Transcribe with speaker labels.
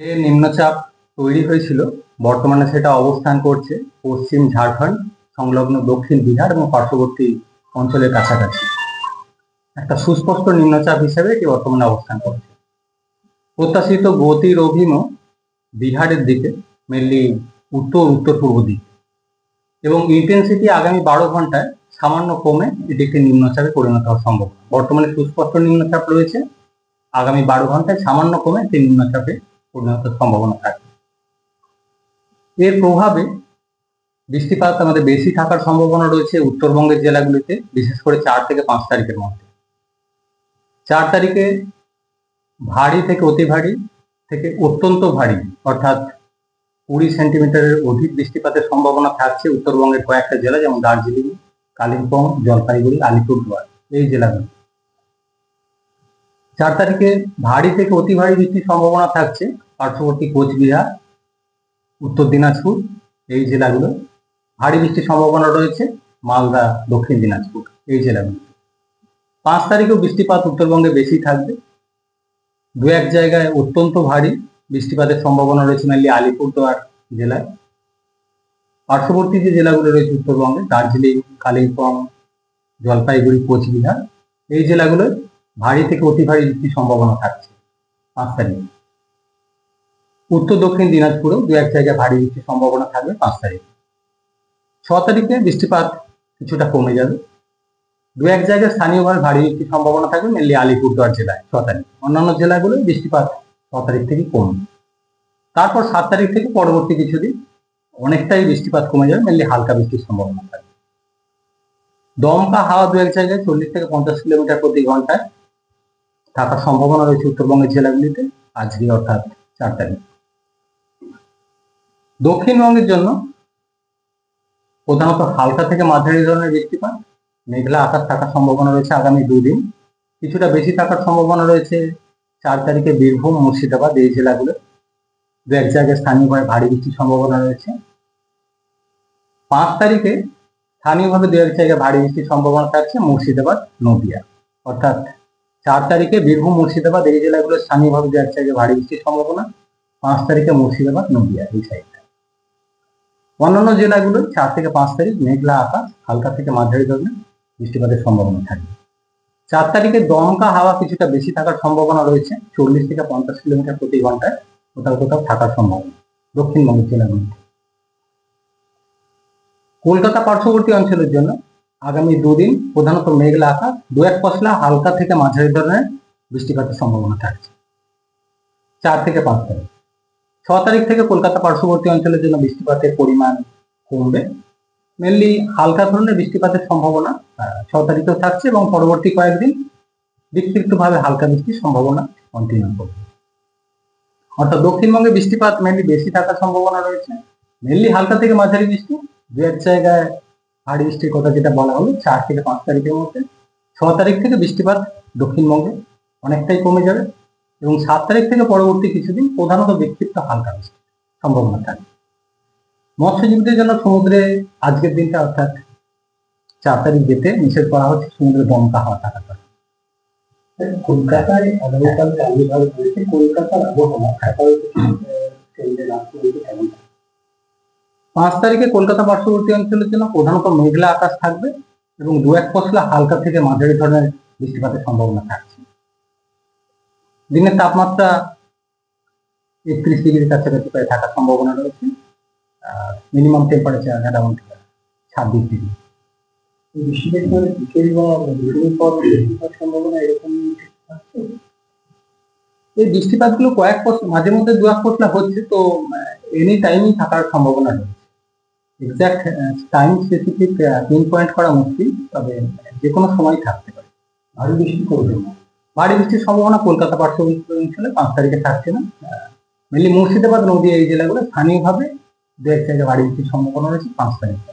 Speaker 1: যে নিম্নচাপ তৈরি হয়েছিল বর্তমানে সেটা অবস্থান করছে পশ্চিম ঝাড়খণ্ড সংলগ্ন দক্ষিণ বিহার এবং পার্শ্ববর্তী অঞ্চলের কাছাকাছি। একটা সুস্পষ্ট নিম্নচাপ হিসেবে এটি বর্তমানে অবস্থান করছে। প্রত্যাশিত গতির অভিমুখ বিহারের দিকে, মেনলি উত্তর পূর্ব দিকে, এবং ইন্টেন্সিটি আগামী 12 ঘন্টায় সামান্য কমে এটি একটি নিম্নচাপে পরিণত হওয়ার সম্ভাবনা। বর্তমানে সুস্পষ্ট নিম্নচাপ রয়েছে, আগামী 12 ঘন্টায় সামান্য কমে একটি নিম্নচাপে পরিণত সম্ভাবনা থাকে। এর প্রভাবে বৃষ্টিপাত আমাদের বেশি থাকার সম্ভাবনা রয়েছে উত্তরবঙ্গের জেলাগুলিতে, বিশেষ করে 4 থেকে 5 তারিখের মধ্যে। 4 তারিখে ভারী থেকে অতি ভারী থেকে অত্যন্ত ভারী অর্থাৎ 20 সেন্টিমিটারের অধিক বৃষ্টিপাতের সম্ভাবনা থাকছে উত্তরবঙ্গের কয়েকটা জেলা, যেমন দার্জিলিং, কালিম্পং, জলপাইগুড়ি, আলিপুরদুয়ার, এই জেলাগুলো। 4 তারিখে ভারী থেকে অতি ভারী বৃষ্টির সম্ভাবনা থাকছে পার্শ্ববর্তী কোচবিহার, উত্তর দিনাজপুর, এই জেলাগুলো। ভারী বৃষ্টির সম্ভাবনা রয়েছে মালদা, দক্ষিণ দিনাজপুর, এই জেলাগুলো। 5 তারিখেও বৃষ্টিপাত উত্তরবঙ্গে বেশি থাকবে। দু এক জায়গায় অত্যন্ত ভারী বৃষ্টিপাতের সম্ভাবনা রয়েছে মেনলি আলিপুরদুয়ার জেলায়। পার্শ্ববর্তী যে জেলাগুলো রয়েছে উত্তরবঙ্গে, দার্জিলিং, কালিম্পং, জলপাইগুড়ি, কোচবিহার, এই জেলাগুলোয় ভারী থেকে অতি ভারী বৃষ্টির সম্ভাবনা থাকছে 5 তারিখে। উত্তর দক্ষিণ দিনাজপুরেও দু এক জায়গায় ভারী বৃষ্টির সম্ভাবনা থাকবে 5 তারিখে। 6 তারিখে বৃষ্টিপাত কিছুটা কমে যাবে। দু এক জায়গায় স্থানীয়ভাবে ভারী বৃষ্টির সম্ভাবনা থাকবে মেনলি আলিপুরদুয়ার জেলায় 6 তারিখ। অন্যান্য জেলাগুলো বৃষ্টিপাত 6 তারিখ থেকে কমবে। তারপর 7 তারিখ থেকে পরবর্তী কিছুদিন অনেকটাই বৃষ্টিপাত কমে যাবে, মেনলি হালকা বৃষ্টির সম্ভাবনা থাকবে। দমকা হাওয়া দু এক জায়গায় 40 থেকে 50 কিলোমিটার প্রতি ঘন্টায় থাকার সম্ভাবনা রয়েছে উত্তরবঙ্গের জেলাগুলিতে আজকে অর্থাৎ 4 তারিখ। দক্ষিণবঙ্গের জন্য প্রধানত হালকা থেকে মাঝারি ধরনের বৃষ্টিপাত, মেঘলা আকাশ থাকার সম্ভাবনা রয়েছে আগামী 2 দিন। কিছুটা বেশি থাকার সম্ভাবনা রয়েছে 4 তারিখে বীরভূম, মুর্শিদাবাদ, এই জেলাগুলো। দু এক জায়গায় স্থানীয়ভাবে ভারী বৃষ্টির সম্ভাবনা রয়েছে। 5 তারিখে স্থানীয়ভাবে দু এক জায়গায় ভারী বৃষ্টির সম্ভাবনা থাকছে মুর্শিদাবাদ, নদিয়া। অর্থাৎ 4 তারিখে বীরভূম, মুর্শিদাবাদ, এই জেলাগুলো স্থানীয়ভাবে দু এক জায়গায় ভারী বৃষ্টির সম্ভাবনা। 5 তারিখে মুর্শিদাবাদ, নদিয়া, এই সাইডটা। অন্যান্য জেলাগুলো 4 থেকে 5 তারিখ মেঘলা আকাশ, হালকা থেকে মাঝারি ধরনের বৃষ্টিপাতের সম্ভাবনা থাকবে। 4 তারিখে দমকা হাওয়া কিছুটা বেশি থাকার সম্ভাবনা রয়েছে, 40 থেকে 50 কিলোমিটার প্রতি ঘন্টায় কোথাও কোথাও থাকার সম্ভাবনা দক্ষিণবঙ্গের জেলাগুলিতে। কলকাতা পার্শ্ববর্তী অঞ্চলের জন্য আগামী 2 দিন প্রধানত মেঘলা আকাশ, দু এক পশলা হালকা থেকে মাঝারি ধরনের বৃষ্টিপাতের সম্ভাবনা থাকছে 4 থেকে 5 তারিখ। 6 তারিখ থেকে কলকাতা পার্শ্ববর্তী অঞ্চলের জন্য বৃষ্টিপাতের পরিমাণ কমবে, মেনলি হালকা ধরনের বৃষ্টিপাতের সম্ভাবনা 6 তারিখেও থাকছে এবং পরবর্তী কয়েকদিন বিক্ষিপ্তভাবে হালকা বৃষ্টির সম্ভাবনা কন্টিনিউ করবে। অর্থাৎ দক্ষিণবঙ্গে বৃষ্টিপাত মেনলি বেশি থাকার সম্ভাবনা রয়েছে, মেনলি হালকা থেকে মাঝারি বৃষ্টি, দু এক জায়গায় ভারী বৃষ্টির কথা যেটা বলা হলো 4 থেকে 5 তারিখের মধ্যে। 6 তারিখ থেকে বৃষ্টিপাত দক্ষিণবঙ্গে অনেকটাই কমে যাবে এবং 7 তারিখ থেকে পরবর্তী কিছুদিন প্রধানত বিক্ষিপ্ত হালকা বৃষ্টির সম্ভাবনা থাকবে। মৎস্যজীবীদের জন্য সমুদ্রে আজকের দিনটা অর্থাৎ 4 তারিখ যেতে নিষেধ করা হচ্ছে সমুদ্রে দমকা হাওয়া থাকার কারণে।
Speaker 2: কলকাতায় আগামীকাল কার্নিভাল রয়েছে, কলকাতার আবহাওয়া
Speaker 1: 5 তারিখে কলকাতা পার্শ্ববর্তী অঞ্চলের জন্য প্রধানত মেঘলা আকাশ থাকবে এবং দু এক পশলা হালকা থেকে মাঝারি ধরনের বৃষ্টিপাতের সম্ভাবনা থাকছে। দিনের তাপমাত্রা 31 ডিগ্রির কাছাকাছি প্রায় থাকার সম্ভাবনা রয়েছে, মিনিমাম টেম্পারেচার অ্যারাউন্ড 26 ডিগ্রি।
Speaker 2: বৃষ্টিপাত পরে বিকেল বা দুপুরের পর বৃষ্টিপাত সম্ভাবনা এরকম থাকছে।
Speaker 1: এই বৃষ্টিপাতগুলো কয়েক পশলা মাঝে মধ্যে দু এক পশলা হচ্ছে, তো এনি টাইমই থাকার সম্ভাবনা রয়েছে। Exact time specific pin point করা মুশকিল, তবে যে কোনো সময় থাকতে পারে।
Speaker 2: ভারী বৃষ্টি করবে না,
Speaker 1: ভারী বৃষ্টির সম্ভাবনা কলকাতা পার্শ্ববর্তী অঞ্চলে 5 তারিখে থাকছে না, মেনলি মুর্শিদাবাদ, নদীয়া, এই জেলাগুলো স্থানীয়ভাবে দু এক জায়গায় ভারী বৃষ্টির সম্ভাবনা রয়েছে 5 তারিখে।